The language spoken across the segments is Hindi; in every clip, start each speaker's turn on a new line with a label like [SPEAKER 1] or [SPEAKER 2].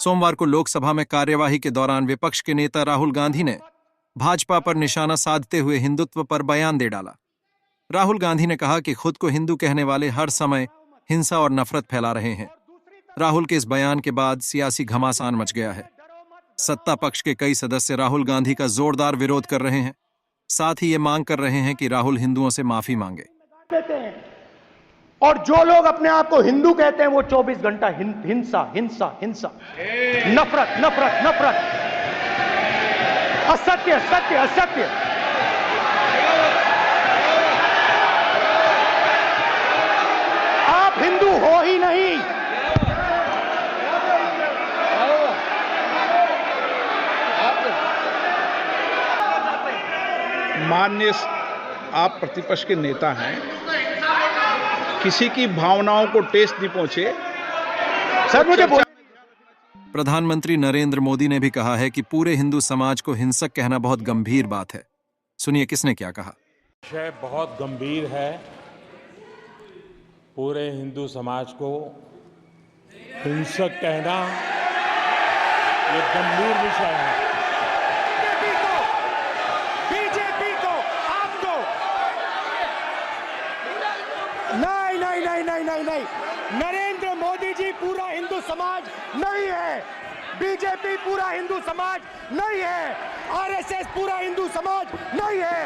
[SPEAKER 1] सोमवार को लोकसभा में कार्यवाही के दौरान विपक्ष के नेता राहुल गांधी ने भाजपा पर निशाना साधते हुए हिंदुत्व पर बयान दे डाला। राहुल गांधी ने कहा कि खुद को हिंदू कहने वाले हर समय हिंसा और नफरत फैला रहे हैं। राहुल के इस बयान के बाद सियासी घमासान मच गया है। सत्ता पक्ष के कई सदस्य राहुल गांधी का जोरदार विरोध कर रहे हैं। साथ ही ये मांग कर रहे हैं कि राहुल हिंदुओं से माफी मांगे।
[SPEAKER 2] और जो लोग अपने आप को हिंदू कहते हैं वो 24 घंटा हिंसा हिंसा हिंसा, नफरत नफरत नफरत, असत्य सत्य असत्य। आप हिंदू हो ही नहीं।
[SPEAKER 3] माननीय आप प्रतिपक्ष के नेता हैं, किसी की भावनाओं को ठेस नहीं पहुंचे।
[SPEAKER 2] सर मुझे
[SPEAKER 1] प्रधानमंत्री नरेंद्र मोदी ने भी कहा है कि पूरे हिंदू समाज को हिंसक कहना बहुत गंभीर बात है। सुनिए किसने क्या कहा।
[SPEAKER 4] विषय बहुत गंभीर है। पूरे हिंदू समाज को हिंसक कहना ये गंभीर विषय है।
[SPEAKER 2] बीजेपी को आपको नहीं नहीं नहीं नहीं नहीं नहीं, नरेंद्र मोदी जी पूरा हिंदू समाज नहीं है, बीजेपी पूरा हिंदू समाज नहीं है, आरएसएस पूरा हिंदू समाज नहीं है।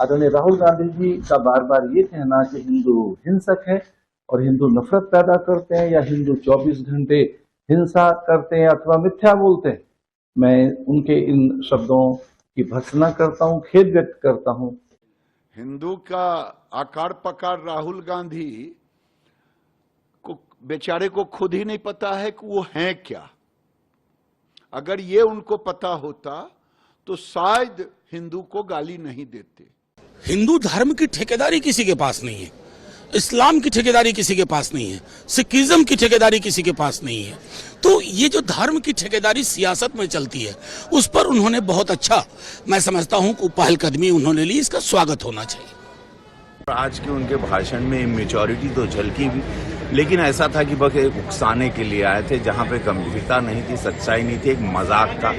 [SPEAKER 5] आदरणीय राहुल गांधी जी का बार बार ये कहना कि हिंदू हिंसक है और हिंदू नफरत पैदा करते हैं या हिंदू 24 घंटे हिंसा करते हैं अथवा मिथ्या बोलते हैं, मैं उनके इन शब्दों की भर्त्सना करता हूं, खेद व्यक्त करता हूं।
[SPEAKER 6] हिंदू का आकार पकार राहुल गांधी को बेचारे को खुद ही नहीं पता है कि वो हैं क्या। अगर ये उनको पता होता तो शायद हिंदू को गाली नहीं देते।
[SPEAKER 7] हिंदू धर्म की ठेकेदारी किसी के पास नहीं है, इस्लाम की ठेकेदारी किसी के पास नहीं है, सिखिज्म की ठेकेदारी किसी के पास नहीं है। तो ये जो धर्म की ठेकेदारी सियासत में चलती है उस पर उन्होंने बहुत अच्छा, मैं समझता हूं कि पहलकदमी उन्होंने ली, इसका स्वागत होना चाहिए।
[SPEAKER 8] आज के उनके भाषण में इमेच्योरिटी तो झलकी भी, लेकिन ऐसा था कि बस एक उकसाने के लिए आए थे, जहां पे गंभीरता नहीं थी, सच्चाई नहीं थी, एक मजाक था।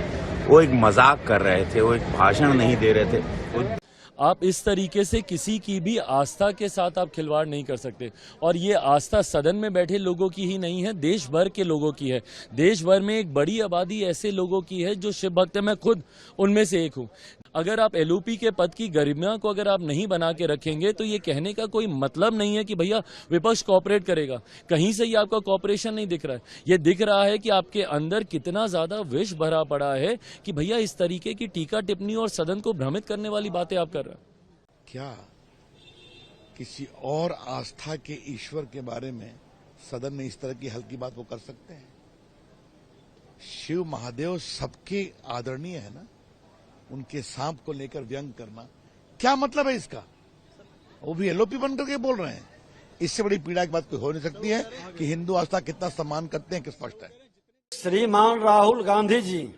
[SPEAKER 8] वो एक मजाक कर रहे थे, वो एक भाषण नहीं दे रहे थे।
[SPEAKER 9] आप इस तरीके से किसी की भी आस्था के साथ आप खिलवाड़ नहीं कर सकते। और ये आस्था सदन में बैठे लोगों की ही नहीं है, देश भर के लोगों की है। देश भर में एक बड़ी आबादी ऐसे लोगों की है जो शिव भक्त है, मैं खुद उनमें से एक हूँ। अगर आप एलओपी के पद की गरिमा को अगर आप नहीं बना के रखेंगे तो ये कहने का कोई मतलब नहीं है कि भैया विपक्ष कोऑपरेट करेगा। कहीं से ही आपका कोऑपरेशन नहीं दिख रहा है। ये दिख रहा है कि आपके अंदर कितना ज्यादा विष भरा पड़ा है कि भैया इस तरीके की टीका टिप्पणी और सदन को भ्रमित करने वाली बातें आप कर रहे हैं।
[SPEAKER 10] क्या किसी और आस्था के ईश्वर के बारे में सदन में इस तरह की हल्की बात को कर सकते हैं? शिव महादेव सबके आदरणीय है ना, उनके सांप को लेकर व्यंग करना क्या मतलब है इसका? वो भी एलओपी बनकर के बोल रहे हैं। इससे बड़ी पीड़ा की बात कोई हो नहीं सकती है कि हिंदू आस्था कितना सम्मान करते हैं, कि स्पष्ट है।
[SPEAKER 11] श्रीमान राहुल गांधी जी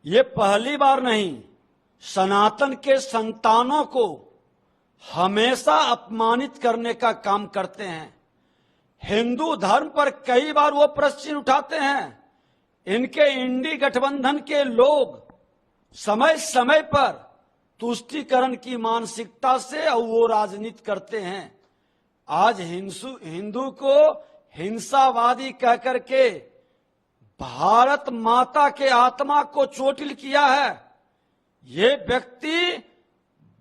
[SPEAKER 11] ये पहली बार नहीं, सनातन के संतानों को हमेशा अपमानित करने का काम करते हैं। हिंदू धर्म पर कई बार वो प्रश्न उठाते हैं। इनके इंडी गठबंधन के लोग समय समय पर तुष्टीकरण की मानसिकता से वो राजनीति करते हैं। आज हिंदू को हिंसावादी कहकर के भारत माता के आत्मा को चोटिल किया है। ये व्यक्ति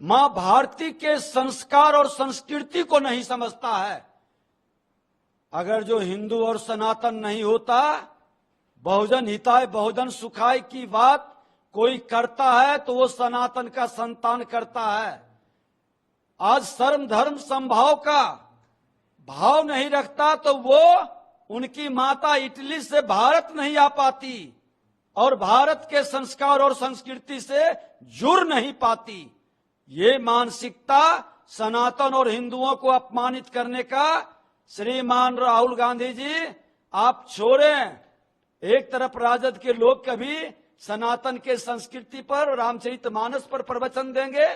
[SPEAKER 11] मां भारती के संस्कार और संस्कृति को नहीं समझता है। अगर जो हिंदू और सनातन नहीं होता, बहुजन हिताय बहुजन सुखाय की बात कोई करता है तो वो सनातन का संतान करता है। आज सर्व धर्म समभाव का भाव नहीं रखता तो वो उनकी माता इटली से भारत नहीं आ पाती और भारत के संस्कार और संस्कृति से जुड़ नहीं पाती। ये मानसिकता सनातन और हिंदुओं को अपमानित करने का श्रीमान राहुल गांधी जी आप छोड़ें। एक तरफ राजद के लोग कभी सनातन के संस्कृति पर, रामचरितमानस पर प्रवचन देंगे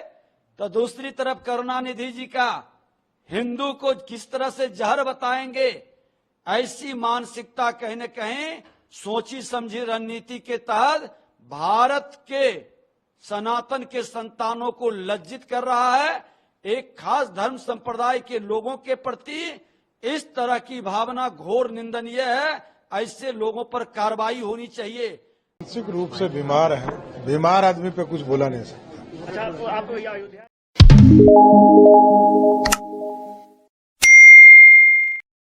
[SPEAKER 11] तो दूसरी तरफ करुणानिधि जी का हिंदू को किस तरह से जहर बताएंगे, ऐसी मानसिकता कहीं न कहीं सोची समझी रणनीति के तहत भारत के सनातन के संतानों को लज्जित कर रहा है। एक खास धर्म संप्रदाय के लोगों के प्रति इस तरह की भावना घोर निंदनीय है। ऐसे लोगों पर कार्रवाई होनी चाहिए।
[SPEAKER 12] मानसिक रूप से बीमार है, बीमार आदमी पे कुछ बोला नहीं सकता।
[SPEAKER 4] अच्छा, तो आप